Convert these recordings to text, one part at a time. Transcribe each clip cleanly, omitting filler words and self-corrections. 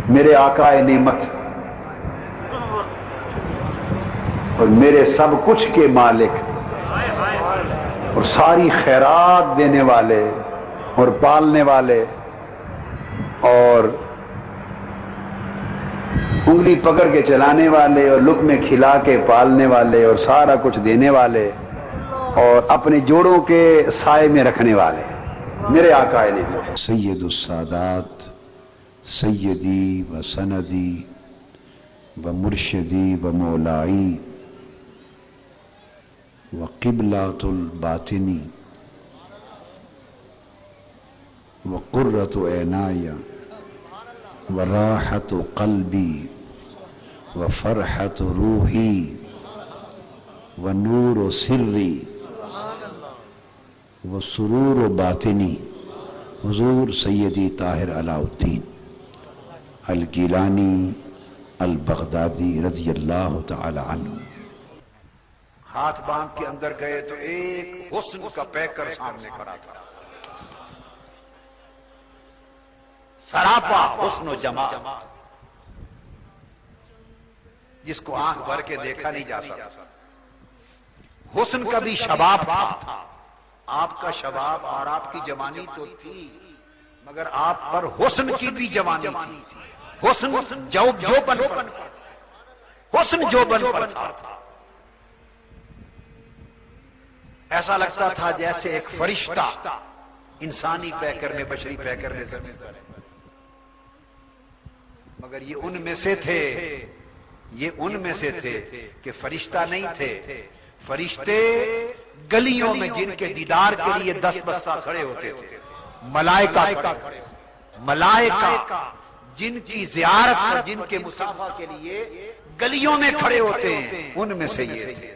میرے آقا نعمت اور میرے سب کچھ کے مالک اور ساری خیرات دینے والے اور پالنے والے اور انگلی پکڑ کے چلانے والے اور لقمے کھلا کے پالنے والے اور سارا کچھ دینے والے اور اپنے جوڑوں کے سائے میں رکھنے والے میرے آقا نعمت سید السادات سیدی و سندی و مرشدی و مولائی و قبلۃ الباطنی و قرۃ عینائی و راحت قلبی و فرحت روحی و نور سری و سرور باطنی حضور سیدی طاہر علاء الدین الگیلانی البغدادی رضی اللہ تعالی عنہ۔ ہاتھ باندھ کے اندر گئے تو ایک حسن کا پیکر سامنے کھڑا تھا، سراپا حسن و جمال، جس کو آنکھ بھر کے دیکھا نہیں جا سکتا۔ حسن کا بھی شباب تھا، آپ کا شباب اور آپ کی جوانی تو تھی، مگر آپ پر حسن کی بھی جوانی تھی۔ حسن جوبن پر تھا، ایسا لگتا تھا جیسے ایک فرشتہ انسانی پیکر میں بشری پیکر میں زمین پر ہے، مگر یہ ان میں سے تھے کہ فرشتہ نہیں تھے، فرشتے گلیوں میں جن کے دیدار کے لیے 10 بستہ کھڑے ہوتے تھے، ملائکہ جن کی زیارت اور جن کے مصافحہ کے لیے گلیوں میں کھڑے ہوتے ہیں، ان میں سے یہ تھے۔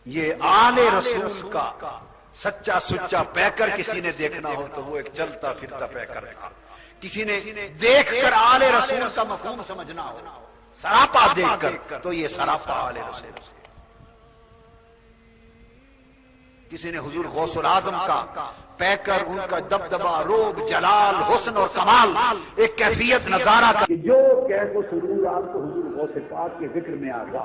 یہ آل رسول کا سچا سچا پیکر کسی نے دیکھنا ہو تو وہ ایک چلتا پھرتا پیکر تھا۔ کسی نے دیکھ کر آل رسول کا مفہوم سمجھنا ہو، سراپا دیکھ کر، تو یہ سراپا آل رسول سے۔ کسی نے حضور غوث العظم کا پیکر، ان کا دبدبہ، روب، جلال، حسن اور کمال، ایک کیفیت نظارہ کا کہ جو کیف و سرور آپ کو حضور غوث پاک کے ذکر میں آگا،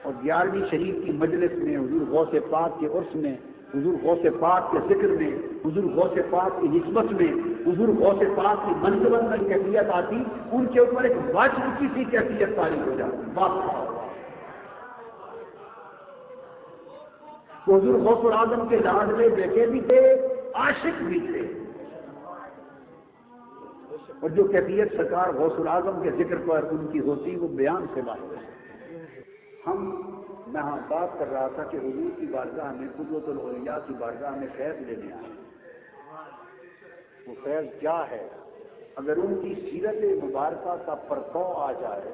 اور 11ویں شریف کی مجلس میں، حضور غوث پاک کے عرس میں، حضور غوث پاک کے ذکر میں، حضور غوث پاک کی نسبت میں، حضور غوث پاک کی منزلت میں کیفیت آتی، ان کے اوپر ایک واجب کی سی کیفیت تاریخ ہو جاتی۔ حضور غوث العظم کے لاڈلے بیٹے بھی تھے، عاشق بھی تھے، اور جو کیفیت سرکار غوث العظم کے ذکر پر ان کی ہوتی وہ بیان سے باہر ہے۔ میں بات کر رہا تھا کہ حضور کی بارگاہ میں، قدوۃ الاولیاء کی بارگاہ میں فیض لینے آئے۔ وہ فیض کیا ہے؟ اگر ان کی سیرت مبارکہ کا پرتو آ جائے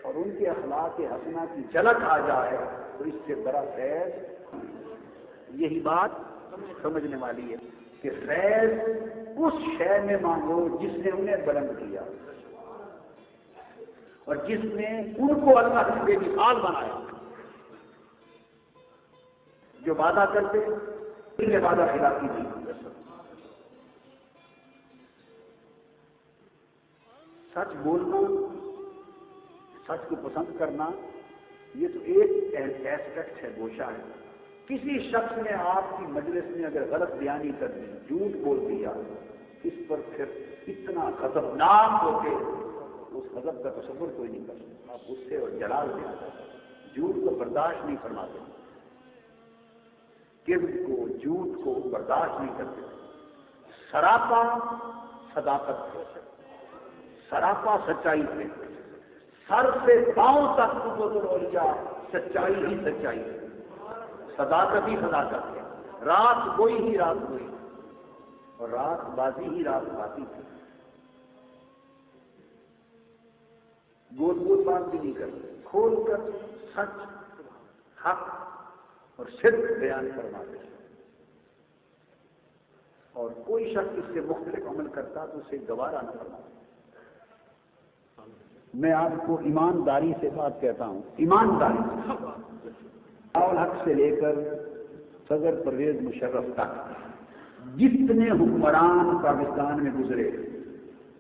اور ان کے اخلاق حسنہ کی جھلک آ جائے تو اس سے بڑا فیض، یہی بات سمجھنے والی ہے کہ فیض اس شے میں مانگو جس نے انہیں بلند کیا اور جس نے ان کو اللہ سے بے مثال بنایا۔ جو وعدہ کرتے ان وعدہ خلافی نہیں، سچ بولنا، سچ کو پسند کرنا، یہ تو ایک ایسپیکٹ ہے، گوشہ ہے۔ کسی شخص نے آپ کی مجلس میں اگر غلط بیانی کر دی، جھوٹ بول دیا، اس پر پھر اتنا غضبناک ہو کے اس غضب کا تصور کوئی نہیں کر سکتا۔ آپ غصے اور جلال میں آ جاتے، جھوٹ کو برداشت نہیں فرماتے، کذب کو، جھوٹ کو برداشت نہیں کرتے۔ سراپا صداقت ہے، سراپا سچائی ہے، سر سے پاؤں تک قدوۃ الاولیاء سچائی ہی سچائی ہے، صداقت ہی صداقت ہے۔ رات گوئی ہی رات گوئی، اور رات بازی ہی رات بازی تھی۔ گول گول بات بھی نہیں کرتے، کھول کر سچ، حق اور صدق بیان فرماتے ہیں، اور کوئی شخص اس سے مختلف عمل کرتا تو اسے گوارا نہ فرماتے۔ میں آپ کو ایمانداری سے بات کہتا ہوں، ایمانداری، الحق سے لے کر صدر پرویز مشرف تک جتنے حکمران پاکستان میں گزرے،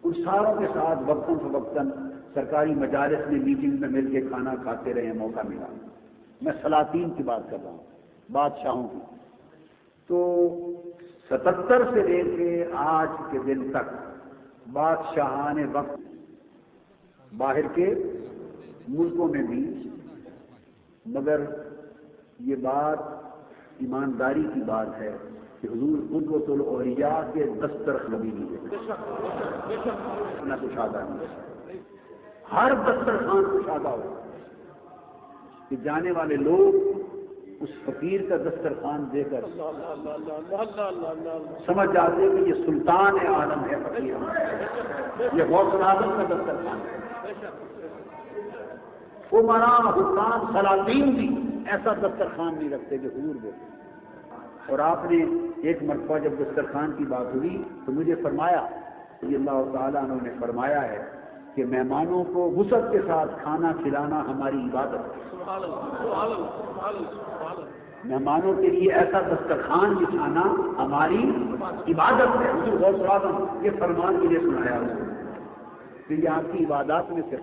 ان ساروں کے ساتھ وقتاً فوقتاً سرکاری مجالس میں میٹنگ میں مل کے کھانا کھاتے رہے، موقع ملا۔ میں سلاطین کی بات کر رہا ہوں، بادشاہوں کی۔ تو 77 سے لے کے آج کے دن تک بادشاہان وقت باہر کے ملکوں میں بھی، مگر یہ بات ایمانداری کی بات ہے کہ حضور قدوۃ الاولیاء کے دسترخوان بھی نہیں ہے، نہ کشادہ نہیں، ہر دسترخوان کشادہ ہو کہ جانے والے لوگ اس فقیر کا دسترخوان دے کر سمجھ جاتے کہ یہ سلطان عالم ہے، فقیر یہ غوث اعظم کا دسترخوان ہے۔ عمراء، حکام، سلاطین بھی ایسا دسترخوان نہیں رکھتے کہ حضور دے۔ اور آپ نے ایک مرتبہ جب دسترخوان کی بات ہوئی تو مجھے فرمایا، یہ اللہ تعالیٰ عنہ نے فرمایا ہے کہ مہمانوں کو وسعت کے ساتھ کھانا کھلانا ہماری عبادت ہے۔ مہمانوں کے لیے ایسا دسترخوان بچھانا ہماری عبادت ہے۔ حضور غوث اعظم یہ فرمان مجھے سنایا کہ یہ آپ کی عبادات میں سے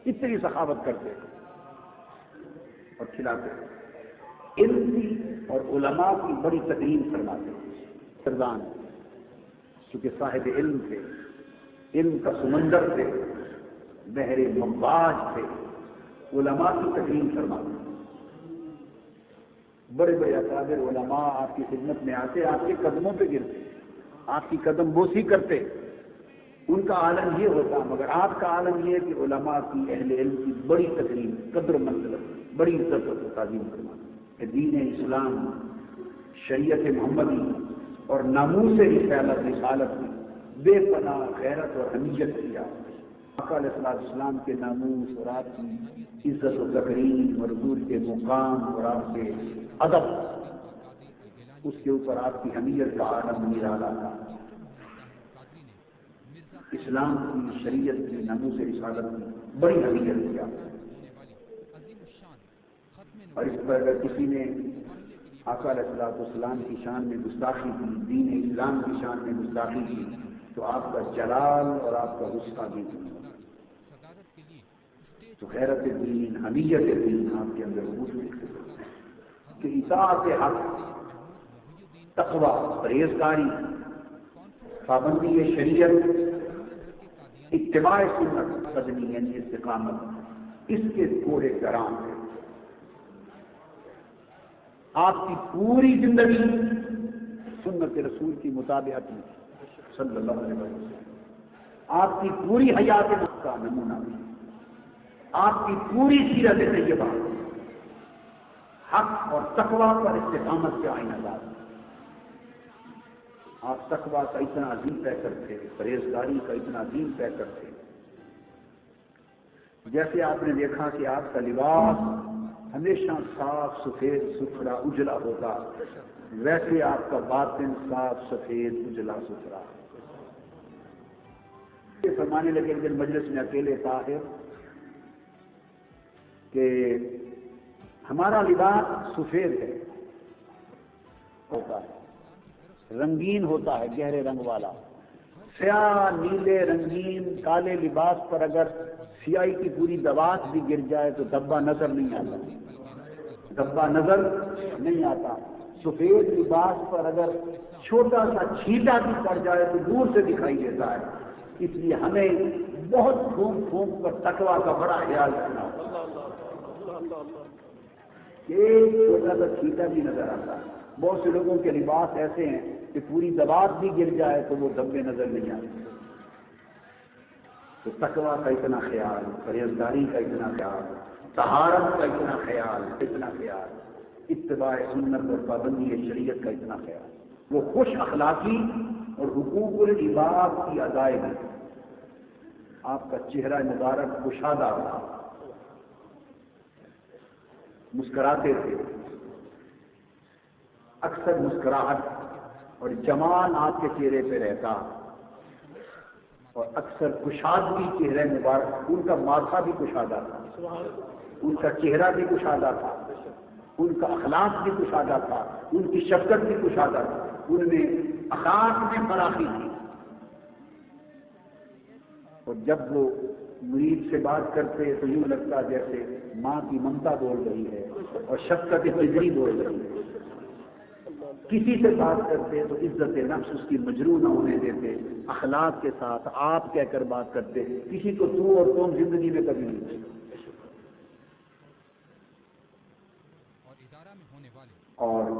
اتنی سخاوت کرتے اور کھلاتے، علم کی اور علماء کی بڑی تکریم فرماتے۔ سردان چونکہ صاحب علم تھے، علم کا سمندر تھے، بحر ممباج تھے، علماء کی تکریم فرماتے۔ بڑے بڑے اکابر علماء آپ کی خدمت میں آتے، آپ کے قدموں پہ گرتے، آپ کی قدم بوسی کرتے، ان کا عالم یہ ہوتا، مگر آپ کا عالم یہ ہے کہ علماء کی، اہل علم کی بڑی تکریم، قدر و منزلت، بڑی عزت و تعظیم فرماتے کہ دین اسلام، شریعت محمدی اور ناموس رسالت میں بے پناہ غیرت اور حمیت کیا۔ آقا علیہ السلام کے ناموس اور آپ کی عزت و تکریم اور حضور کے مقام اور آپ کے ادب، اس کے اوپر آپ کی حمیت کا عالم نرالا تھا۔ اسلام کی، شریعت کی، ناموس رسالت کی بڑی حمیت کیا۔ اور اس پر اگر کسی نے آقا علیہ السلام کی شان میں گستاخی کی، دین اسلام کی شان میں گستاخی کی، تو آپ کا جلال اور آپ کا غصہ بھی تو غیرت دین، حمیت دین آپ کے اندر موجود ہے کہ اطاعت حق، تقوی، پرہیزگاری، پابندی شریعت، اتباع سنت، قدمی یعنی استقامت، اس کے کوڑے کرام ہے۔ آپ کی پوری زندگی سنت رسول کی مطابقت میں صلی اللہ علیہ وسلم، آپ کی پوری حیات کا نمونہ بھی، آپ کی پوری سیرت طیبہ حق اور تقوی پر استقامت کے آئینہ دار۔ آپ تقوی کا اتنا عظیم پیکر تھے، پرہیزگاری کا اتنا عظیم پیکر تھے۔ جیسے آپ نے دیکھا کہ آپ کا لباس ہمیشہ صاف سفید ستھرا اجلا ہوتا، ویسے آپ کا باطن صاف سفید اجلا ستھرا۔ یہ فرمانے لگے جب مجلس میں اکیلے طاہر کہ ہمارا لباس سفید ہے، ہوتا ہے، رنگین ہوتا ہے، گہرے رنگ والا، سیاہ، نیلے، رنگین، کالے لباس پر اگر سیاہی کی پوری دوات بھی گر جائے تو دھبا نظر نہیں آتا، دھبا نظر نہیں آتا۔ سفید لباس پر اگر چھوٹا سا چھینٹا بھی پڑ جائے تو دور سے دکھائی دیتا ہے۔ اس لیے ہمیں بہت گھوم گھوم کر تقویٰ کا بڑا خیال رکھنا ہوگا کہ ایک چھوٹا سا چھینٹا بھی نظر آتا ہے۔ بہت سے لوگوں کے لباس ایسے ہیں کہ پوری دوات بھی گر جائے تو وہ دھبے نظر نہیں آتے۔ تو تقویٰ کا اتنا خیال، پرہیزگاری کا اتنا خیال، طہارت کا اتنا خیال، اتباع سنت اور پابندی شریعت کا اتنا خیال، وہ خوش اخلاقی اور حقوق العباد کی ادائیگی۔ آپ کا چہرہ مبارک کشادہ تھا، مسکراتے تھے، اکثر مسکراہٹ اور جمال آپ کے چہرے پہ رہتا، اور اکثر کشادگی چہرے مبارک، ان کا ماتھا بھی کشادہ تھا، ان کا چہرہ بھی کشادہ تھا، ان کا اخلاق بھی کشادہ تھا، ان کی شفقت بھی کشادہ تھا، ان میں اخلاق میں فراخی تھی۔ اور جب وہ مرید سے بات کرتے تو یوں لگتا جیسے ماں کی ممتا بول رہی ہے اور شفقت خضری بول رہی ہے۔ کسی سے بات کرتے تو عزت نفس اس کی مجروح نہ ہونے دیتے، اخلاق کے ساتھ آپ کہہ کر بات کرتے، کسی کو تو اور تم زندگی میں کبھی نہیں۔ اور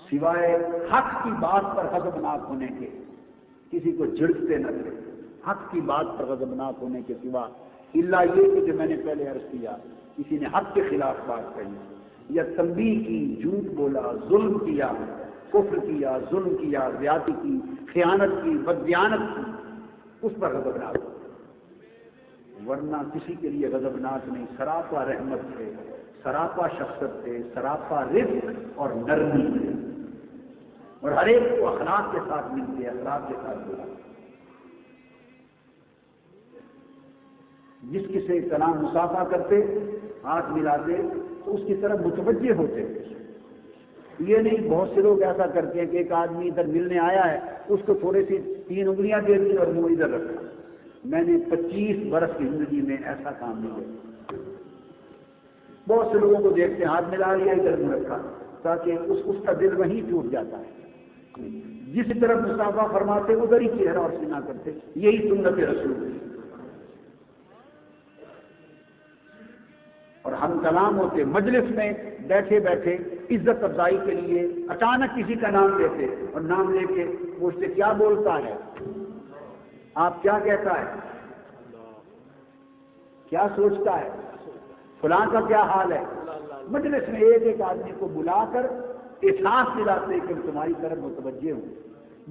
سوائے حق کی بات پر غضبناک ہونے کے کسی کو جھڑکتے نہ تھے، حق کی بات پر غضبناک ہونے کے سوا، الا یہ کہ جو میں نے پہلے عرض کیا، کسی نے حق کے خلاف بات کہی یا تنبیہ کی، جھوٹ بولا، ظلم کیا، کفر کیا، ظلم کیا، زیادتی کی، خیانت کی، بددیانت کی، اس پر غضبناک ہو، ورنہ کسی کے لیے غضبناک نہیں، سراپا رحمت تھے، سراپا شفقت تھے، سراپا رفق اور نرمی تھے، اور ہر ایک کو اخلاق کے ساتھ ملتے، اخلاق کے ساتھ بولا۔ جس کسی کلام مصافحہ کرتے، ہاتھ ملاتے تو اس کی طرف متوجہ ہوتے۔ یہ نہیں بہت سے لوگ ایسا کرتے ہیں کہ ایک آدمی ادھر ملنے آیا ہے، اس کو تھوڑی سی 3 انگلیاں دے دی اور منہ ادھر رکھا۔ میں نے 25 برس کی زندگی میں ایسا کام نہیں کیا۔ بہت سے لوگوں کو دیکھتے ہیں ہاتھ ملا لیا ادھر منہ رکھا، تاکہ اس کا دل وہیں ٹوٹ جاتا ہے۔ جس طرف مصافحہ فرماتے ادھر ہی چہرہ اور سینہ کرتے، یہی سنت رسول ہے۔ اور ہم کلام ہوتے مجلس میں بیٹھے بیٹھے عزت افزائی کے لیے اچانک کسی کا نام لیتے اور نام لے کے پوچھتے کیا بولتا ہے، آپ کیا کہتا ہے، کیا سوچتا ہے، فلاں کا کیا حال ہے۔ مجلس میں ایک ایک آدمی کو بلا کر احساس دلاتے کہ تمہاری طرف متوجہ ہوں۔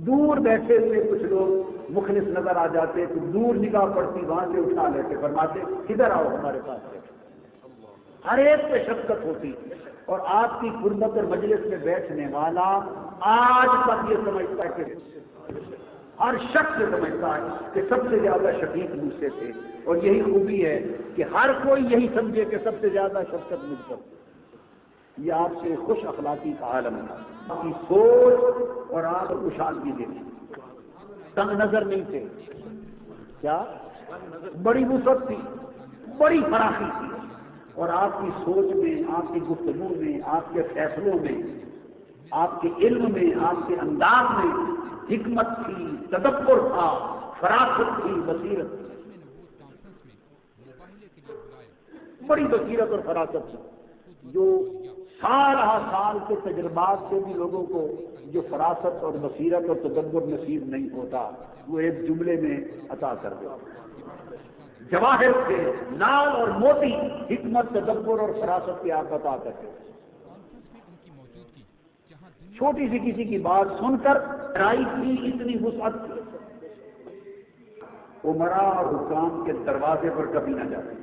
دور بیٹھے ہوئے کچھ لوگ مخلص نظر آ جاتے تو دور نگاہ پڑتی وہاں سے اٹھا لیتے، فرماتے ادھر آؤ ہمارے پاس۔ ہر ایک پہ شفقت ہوتی، اور آپ کی غربت اور مجلس میں بیٹھنے والا آج تک یہ سمجھتا ہے کہ ہر شخص سمجھتا ہے کہ سب سے زیادہ شفیق مجھ سے تھے، اور یہی خوبی ہے کہ ہر کوئی یہی سمجھے کہ سب سے زیادہ شفقت مجھ پر۔ یہ آپ سے خوش اخلاقی کا عالم ہے، آپ کی سوچ اور آپ خوشحالی دیکھی، تنگ نظر نہیں تھے، کیا بڑی وسعت تھی، بڑی فراخی تھی، اور آپ کی سوچ میں، آپ کی گفتگو میں، آپ کے فیصلوں میں، آپ کے علم میں، آپ کے انداز میں حکمت تھی، تدبر تھا، فراست تھی، بصیرت تھی، بڑی بصیرت اور فراست تھی، جو سال ہر سال کے تجربات سے بھی لوگوں کو جو فراست اور بصیرت اور تدبر نصیب نہیں ہوتا وہ ایک جملے میں عطا کر دے۔ جواہر تھے، لال اور موتی، حکمت، تدبر اور فراست کے آپ عطا کرتے۔ چھوٹی سی کسی کی بات سن کر رائی کی اتنی وسعت تھی، عمرا اور حکام کے دروازے پر کبھی نہ جاتے،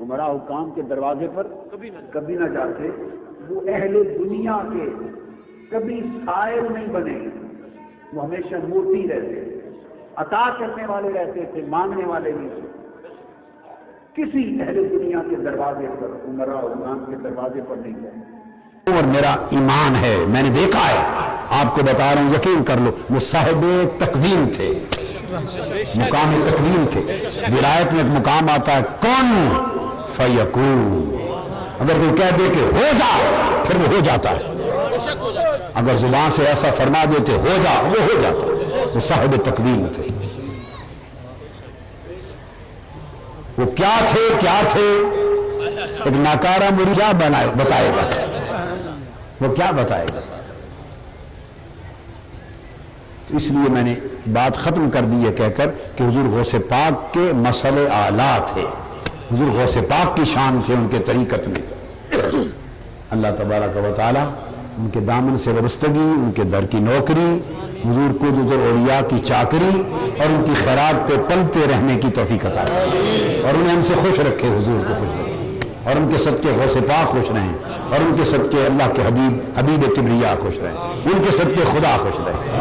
عمرا حکام کے دروازے پر کبھی نہ جاتے، وہ اہل دنیا کے کبھی سائل نہیں بنے، وہ ہمیشہ موتی رہتے، عطا کرنے والے رہتے تھے، مانگنے والے نہیں تھے۔ کسی اہل دنیا کے دروازے پر، عمرا حکام کے دروازے پر نہیں گئے۔ اور میرا ایمان ہے، میں نے دیکھا ہے، آپ کو بتا رہا ہوں، یقین کر لو، وہ صاحب تکوین تھے، مقام تکوین تھے۔ ولایت میں ایک مقام آتا ہے کن فیکون، اگر کوئی کہہ دے کہ ہو جا پھر وہ ہو جاتا ہے، اگر زبان سے ایسا فرما دیتے ہو جا وہ ہو جاتا ہے۔ وہ صاحب تکوین تھے، وہ کیا تھے ایک ناکارہ مرید بتائے گا، وہ کیا بتائے گا۔ تو اس لیے میں نے بات ختم کر دی ہے کہہ کر کہ حضور غوث پاک کے مسئلے اعلیٰ تھے، حضور غوث پاک کی شان تھے ان کے طریقت میں۔ اللہ تبارک و تعالی ان کے دامن سے وابستگی، ان کے در کی نوکری، حضور کو جزر اولیاء کی چاکری اور ان کی خیرات پہ پلتے رہنے کی توفیق عطا کرے، اور انہیں ہم سے خوش رکھے، حضور کو خوش رکھے، اور ان کے صدقے غوث پاک خوش رہیں، اور ان کے صدقے اللہ کے حبیب کبریاء خوش رہیں، ان کے صدقے خدا خوش رہے۔